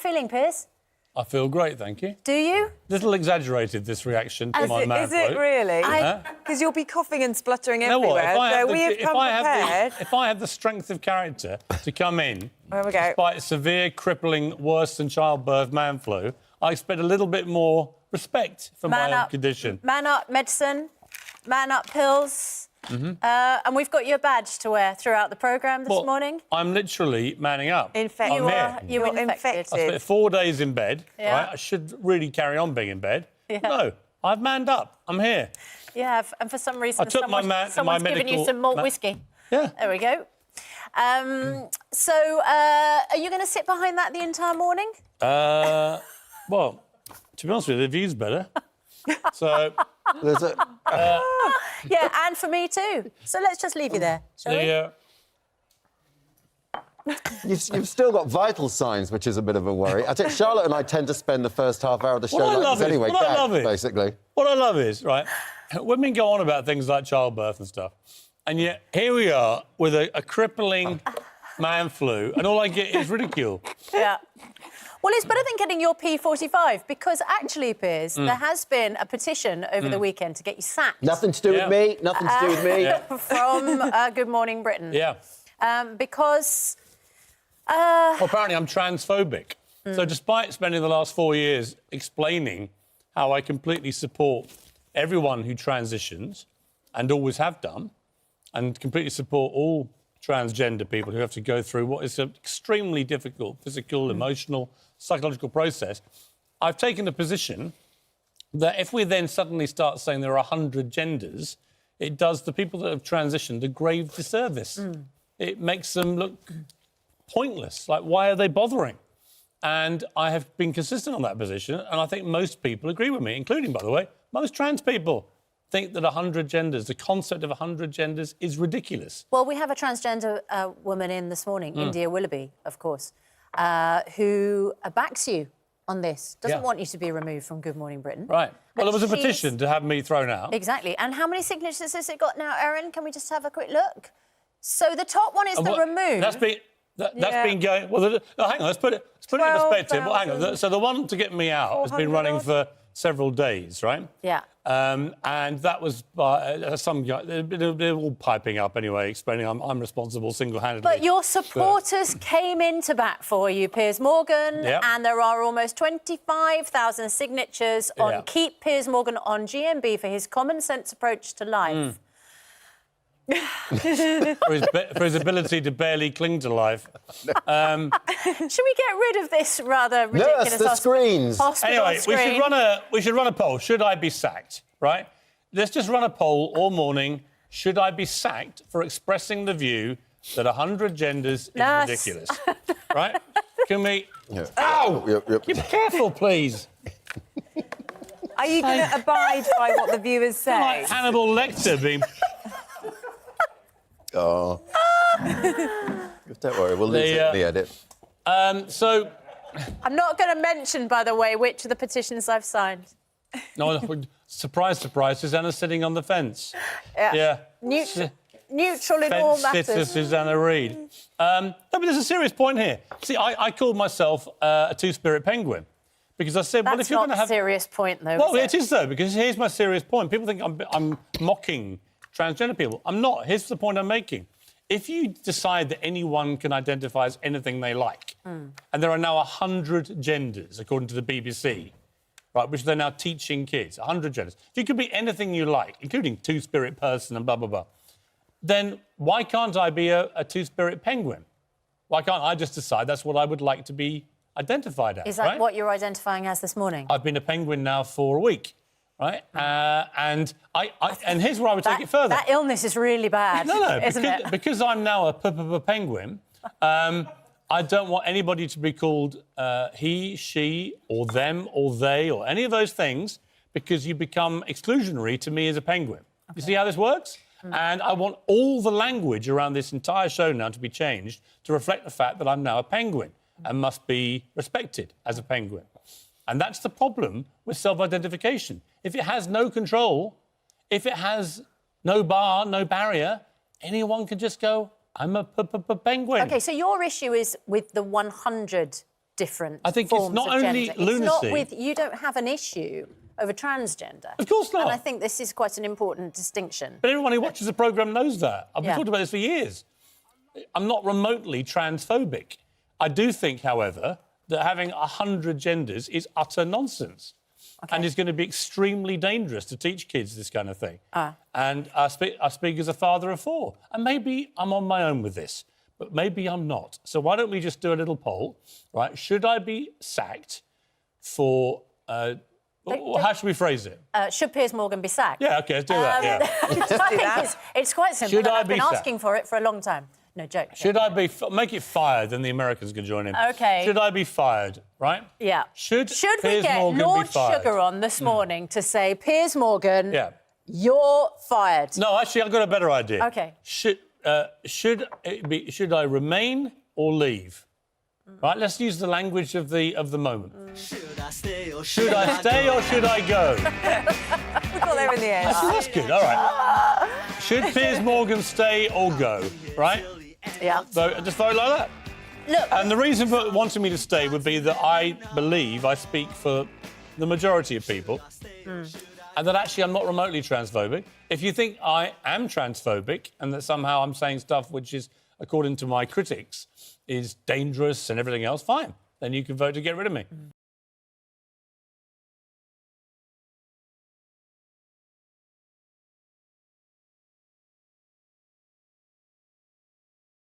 feeling, Piers? I feel great, thank you. Do you? Little exaggerated, this reaction to my man Is it really? Huh? Because you'll be coughing and spluttering You know what? everywhere. So we have come prepared. If I have the strength of character to come in, There we go. despite severe, crippling, worse than childbirth man flu, I expect a little bit more respect for my own condition. Man up medicine, man up pills. And we've got your badge to wear throughout the programme this morning. I'm literally manning up. Infected. You were infected. I spent 4 days in bed, Yeah. right? I should really carry on being in bed. Yeah. No, I've manned up. I'm here. Yeah, and for some reason, I took someone's given you some malt whiskey. Yeah. There we go. So, are you going to sit behind that the entire morning? Well, to be honest with you, the view's better. So... There's a... Yeah, and for me too. So let's just leave you there, shall we? You've still got vital signs, which is a bit of a worry. I think Charlotte and I tend to spend the first half hour of the show like this anyway, basically. What I love is, right, women go on about things like childbirth and stuff, and yet here we are with a crippling man flu, and all I get is ridicule. Yeah. Well, it's better than getting your P45 because actually, Piers, there has been a petition over the weekend to get you sacked. Nothing to do with me. Nothing to do with me. From Good Morning Britain. Yeah. Because... Well, apparently I'm transphobic. So despite spending the last 4 years explaining how I completely support everyone who transitions, and always have done, and completely support all transgender people who have to go through what is an extremely difficult physical, emotional, psychological process, I've taken the position that if we then suddenly start saying there are 100 genders, it does the people that have transitioned a grave disservice. It makes them look pointless. Like, why are they bothering? And I have been consistent on that position, and I think most people agree with me, including, by the way, most trans people think that 100 genders, the concept of 100 genders, is ridiculous. Well, we have a transgender woman in this morning, India Willoughby, of course, who backs you on this, doesn't want you to be removed from Good Morning Britain. Right. Well, there was a petition to have me thrown out. Exactly. And how many signatures has it got now, Erin? Can we just have a quick look? So the top one is the remove. That's been going... Well, hang on, let's put it in perspective. Well, hang on. So the one to get me out has been running for several days, right? Yeah. And that was some guy... They're all piping up anyway, explaining I'm responsible single-handedly. But your supporters came into bat for you, Piers Morgan, and there are almost 25,000 signatures on Keep Piers Morgan on GMB for his common-sense approach to life. for his ability to barely cling to life. Should we get rid of this rather ridiculous... Yes, the screens. Anyway, we should run a poll. Should I be sacked, right? Let's just run a poll all morning. Should I be sacked for expressing the view that 100 genders is ridiculous? Right? Can we... Yeah. Ow! Be careful, please. Are you going to abide by what the viewers say? Like Hannibal Lecter being... Oh. Don't worry, we'll lose it in the edit. So... I'm not going to mention, by the way, which of the petitions I've signed. No, surprise, surprise, Susanna's sitting on the fence. Yeah. Neutral in all matters. Sitter Susanna Reid. No, but there's a serious point here. See, I called myself a two-spirit penguin because I said, well, if you're going to have... That's not a serious point, though, Well, it is, though, because here's my serious point. People think I'm mocking transgender people. I'm not. Here's the point I'm making. If you decide that anyone can identify as anything they like, and there are now 100 genders, according to the BBC, right, which they're now teaching kids, 100 genders. If you could be anything you like, including two-spirit person and blah, blah, blah, then why can't I be a two-spirit penguin? Why can't I just decide that's what I would like to be identified as, Is that what you're identifying as this morning? I've been a penguin now for a week. Right, and here's where I would take it further. That illness is really bad, isn't it? Because I'm now a penguin, I don't want anybody to be called he, she, or them, or they, or any of those things, because you become exclusionary to me as a penguin. Okay. You see how this works? And I want all the language around this entire show now to be changed to reflect the fact that I'm now a penguin and must be respected as a penguin. And that's the problem with self-identification. If it has no control, if it has no bar, no barrier, anyone can just go, I'm a penguin. OK, so your issue is with the 100 different I think forms it's not of only gender. lunacy. It's not with... You don't have an issue over transgender. Of course not. And I think this is quite an important distinction. But everyone who watches the programme knows that. I've been talking about this for years. I'm not remotely transphobic. I do think, however, that having 100 genders is utter nonsense. Okay. And is going to be extremely dangerous to teach kids this kind of thing. And I speak as a father of 4. And maybe I'm on my own with this, but maybe I'm not. So why don't we just do a little poll, right? Should I be sacked for... how should we phrase it? Should Piers Morgan be sacked? Yeah, OK, let's do that, yeah. It's quite simple. Should I I've been be sacked? asking for it for a long time. No joke. Should I be... Make it fired, then the Americans can join in. OK. Should I be fired, right? Yeah. Should we Piers get Morgan Lord be fired? Sugar on this morning to say, Piers Morgan, Yeah. you're fired? No, actually, I've got a better idea. OK. Should I remain or leave? Right, let's use the language of the moment. Should I stay or should I go? We got there in the end. Actually, that's good. All right. Should Piers Morgan stay or go? Right? Yeah. Just vote like that. Look. And the reason for wanting me to stay would be that I believe I speak for the majority of people, and that actually I'm not remotely transphobic. If you think I am transphobic and that somehow I'm saying stuff which is, according to my critics, is dangerous and everything else, fine. Then you can vote to get rid of me.